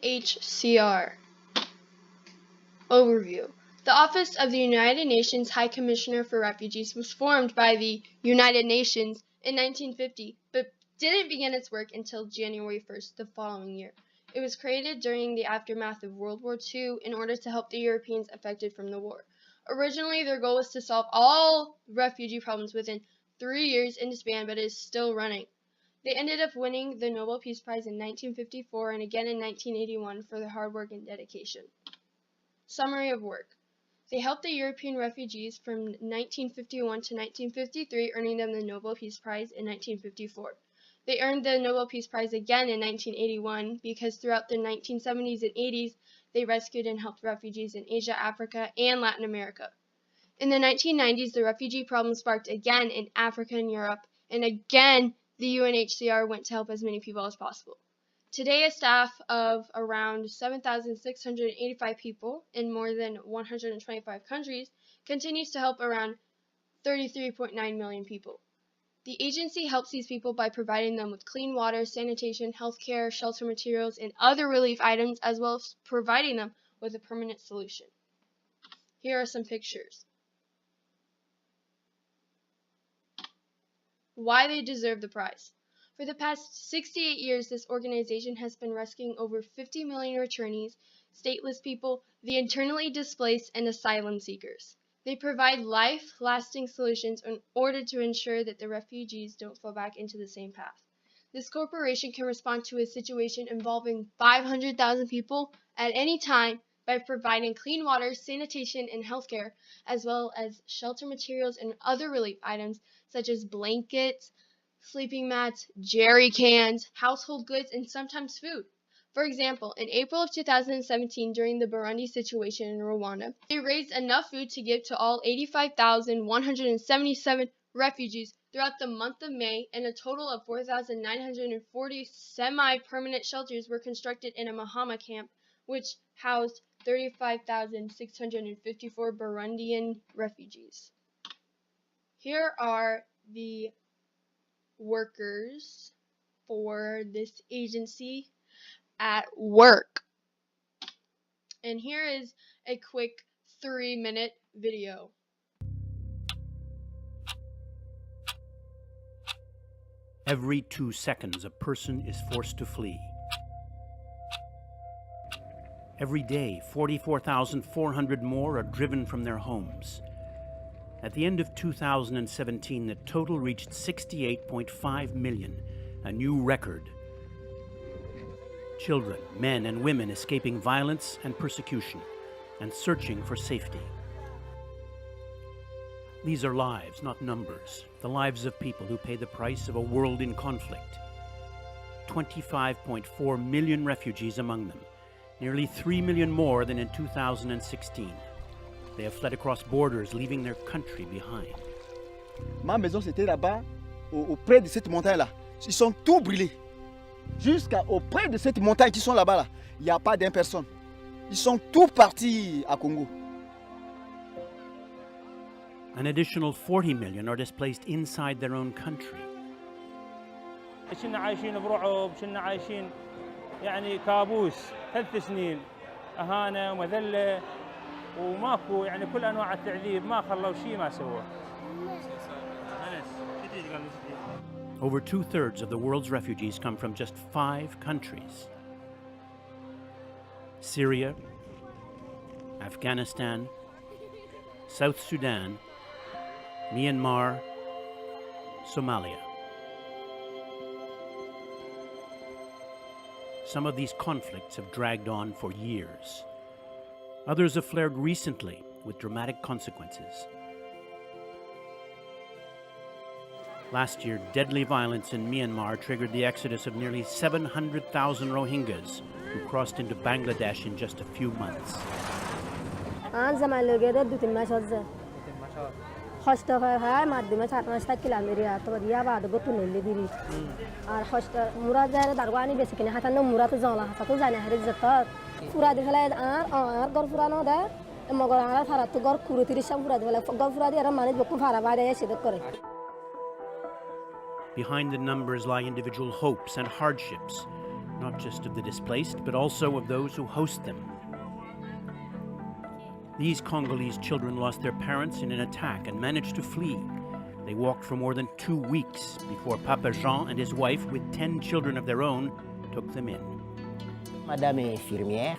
UNHCR. Overview. The Office of the United Nations High Commissioner for Refugees was formed by the United Nations in 1950, but didn't begin its work until January 1st the following year. It was created during the aftermath of World War II in order to help the Europeans affected from the war. Originally, their goal was to solve all refugee problems within 3 years in the span, but it is still running. They ended up winning the Nobel Peace Prize in 1954 and again in 1981 for their hard work and dedication. Summary of work. They helped the European refugees from 1951 to 1953, earning them the Nobel Peace Prize in 1954. They earned the Nobel Peace Prize again in 1981 because throughout the 1970s and 80s, they rescued and helped refugees in Asia, Africa, and Latin America. In the 1990s, the refugee problem sparked again in Africa and Europe, and again, the UNHCR went to help as many people as possible. Today, a staff of around 7,685 people in more than 125 countries continues to help around 33.9 million people. The agency helps these people by providing them with clean water, sanitation, healthcare, shelter materials, and other relief items, as well as providing them with a permanent solution. Here are some pictures. Why they deserve the prize. For the past 68 years, this organization has been rescuing over 50 million returnees, stateless people, the internally displaced, and asylum seekers. They provide life-lasting solutions in order to ensure that the refugees don't fall back into the same path. This corporation can respond to a situation involving 500,000 people at any time by providing clean water, sanitation, and healthcare, as well as shelter materials and other relief items such as blankets, sleeping mats, jerry cans, household goods, and sometimes food. For example, in April of 2017, during the Burundi situation in Rwanda, they raised enough food to give to all 85,177 refugees throughout the month of May, and a total of 4,940 semi-permanent shelters were constructed in a Mahama camp, which housed 35,654 Burundian refugees. Here are the workers for this agency at work. And here is a quick 3-minute video. Every 2 seconds, a person is forced to flee. Every day, 44,400 more are driven from their homes. At the end of 2017, the total reached 68.5 million, a new record. Children, men, and women escaping violence and persecution and searching for safety. These are lives, not numbers, the lives of people who pay the price of a world in conflict. 25.4 million refugees among them, nearly 3 million more than in 2016. They have fled across borders, leaving their country behind. Ma maison, c'était là-bas, auprès de cette montagne-là. Ils sont tous brûlés. Auprès de cette montagne qui sont là-bas, il n'y a pas d'une personne. Ils sont tous partis à Congo. An additional 40 million are displaced inside their own country. كنا عايشين برعب، كنا عايشين يعني كابوس 3 سنين، أهانة ومذلة وماكو يعني كل أنواع التعذيب، ما خلوا شيء ما سووا. Over 2/3 of the world's refugees come from just 5 countries: Syria, Afghanistan, South Sudan, Myanmar, Somalia. Some of these conflicts have dragged on for years. Others have flared recently with dramatic consequences. Last year, deadly violence in Myanmar triggered the exodus of nearly 700,000 Rohingyas who crossed into Bangladesh in just a few months. Behind the numbers lie individual hopes and hardships, not just of the displaced, but also of those who host them. These Congolese children lost their parents in an attack and managed to flee. They walked for more than 2 weeks before Papa Jean and his wife, with 10 children of their own, took them in. Madame est infirmière.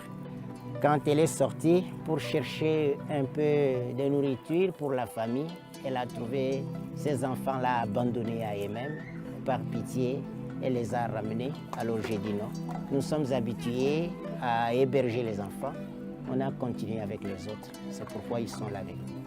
Quand elle est sortie pour chercher un peu de nourriture pour la famille, elle a trouvé ces enfants-là abandonnés à eux-mêmes. Par pitié, elle les a ramenés. Alors j'ai dit non. Nous sommes habitués à héberger les enfants. On a continué avec les autres. C'est pourquoi ils sont là avec nous.